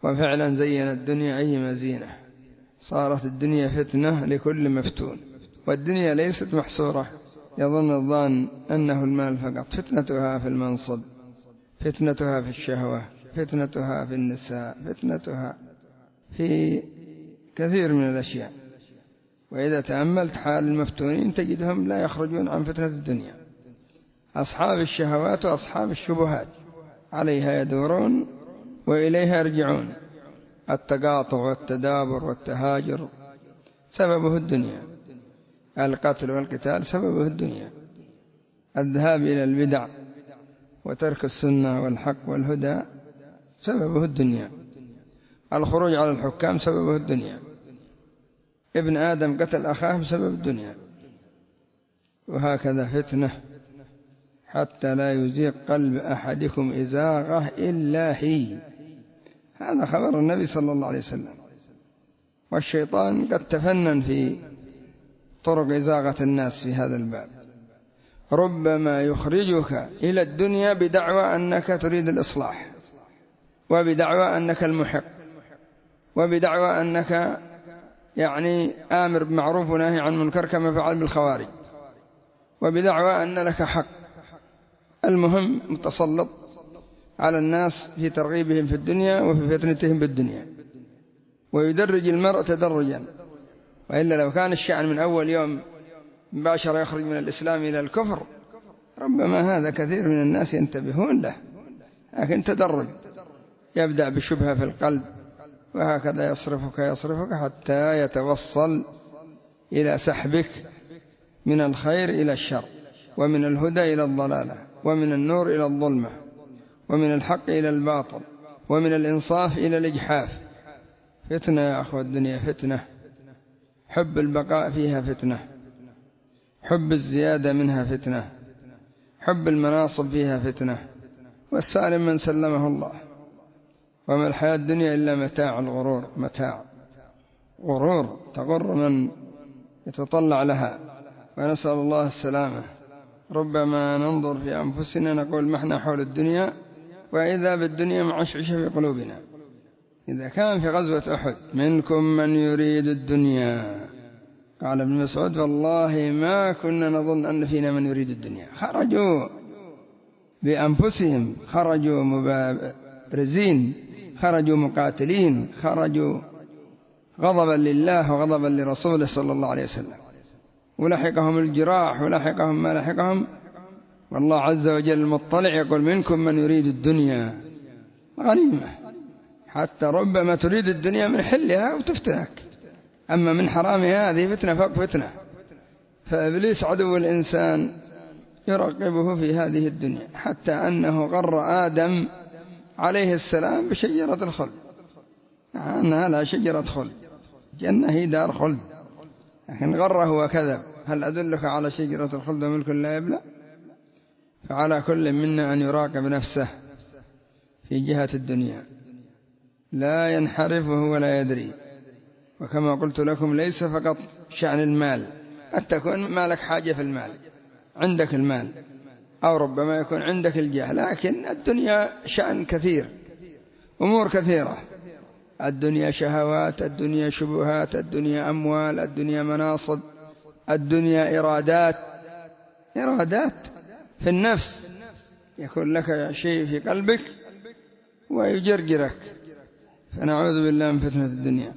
وفعلا زين الدنيا أي مزينة، صارت الدنيا فتنة لكل مفتون. والدنيا ليست محصورة يظن الظان أنه المال فقط، فتنتها في المنصب، فتنتها في الشهوة، فتنتها في النساء، فتنتها في كثير من الأشياء. وإذا تأملت حال المفتونين تجدهم لا يخرجون عن فتنة الدنيا، أصحاب الشهوات وأصحاب الشبهات عليها يدورون وإليها يرجعون. التقاطع والتدابر والتهاجر سببه الدنيا، القتل والقتال سببه الدنيا، الذهاب إلى البدع وترك السنة والحق والهدى سببه الدنيا، الخروج على الحكام سببه الدنيا، ابن آدم قتل أخاه بسبب الدنيا. وهكذا فتنة حتى لا يزيغ قلب أحدكم إزاغة إلا هي. هذا خبر النبي صلى الله عليه وسلم. والشيطان قد تفنن في طرق إزاغة الناس في هذا الباب، ربما يخرجك إلى الدنيا بدعوى أنك تريد الإصلاح، وبدعوى أنك المحق، وبدعوى أنك يعني آمر بمعروف ونهي عن منكر كما فعل بالخوارج، وبدعوى أن لك حق. المهم متسلط على الناس في ترغيبهم في الدنيا وفي فتنتهم بالدنيا، ويدرج المرء تدرجا. وإلا لو كان الشأن من أول يوم مباشرة يخرج من الإسلام إلى الكفر ربما هذا كثير من الناس ينتبهون له، لكن تدرج، يبدأ بشبهة في القلب، وهكذا يصرفك حتى يتوصل إلى سحبك من الخير إلى الشر، ومن الهدى إلى الضلالة، ومن النور إلى الظلمة، ومن الحق إلى الباطل، ومن الإنصاف إلى الإجحاف. فتنة يا أخوة، الدنيا فتنة، حب البقاء فيها فتنة، حب الزيادة منها فتنة، حب المناصب فيها فتنة، والسالم من سلمه الله. وما الحياة الدنيا إلا متاع الغرور، متاع غرور تغر من يتطلع لها، ونسأل الله السلامة. ربما ننظر في أنفسنا نقول ما احنا حول الدنيا، وإذا بالدنيا معشعشة في قلوبنا. إذا كان في غزوة أحد منكم من يريد الدنيا، قال ابن مسعود والله ما كنا نظن أن فينا من يريد الدنيا. خرجوا بأنفسهم، خرجوا مبارزين، خرجوا مقاتلين، خرجوا غضبا لله وغضبا لرسوله صلى الله عليه وسلم، ولحقهم الجراح ولحقهم ما لحقهم. والله عز وجل المطلع يقول منكم من يريد الدنيا غنيمة، حتى ربما تريد الدنيا من حلها وتفتنك، أما من حرامها هذه فتنة فوق فتنة. فإبليس عدو الإنسان يرقبه في هذه الدنيا، حتى أنه غر آدم عليه السلام بشجرة الخلد، أنها لا شجرة خلد، جنة هي دار خلد، لكن غره وكذب. هل أدلك على شجرة الخلد وملك لا يبلى؟ فعلى كل منا أن يراقب نفسه في جهة الدنيا، لا ينحرفه ولا يدري. وكما قلت لكم ليس فقط شأن المال، قد تكون مالك حاجة في المال، عندك المال، أو ربما يكون عندك الجاه، لكن الدنيا شأن كثير، أمور كثيرة. الدنيا شهوات، الدنيا شبهات، الدنيا أموال، الدنيا مناصب، الدنيا إرادات في النفس، يكون لك شيء في قلبك ويجرجرك. فنعوذ بالله من فتنة الدنيا.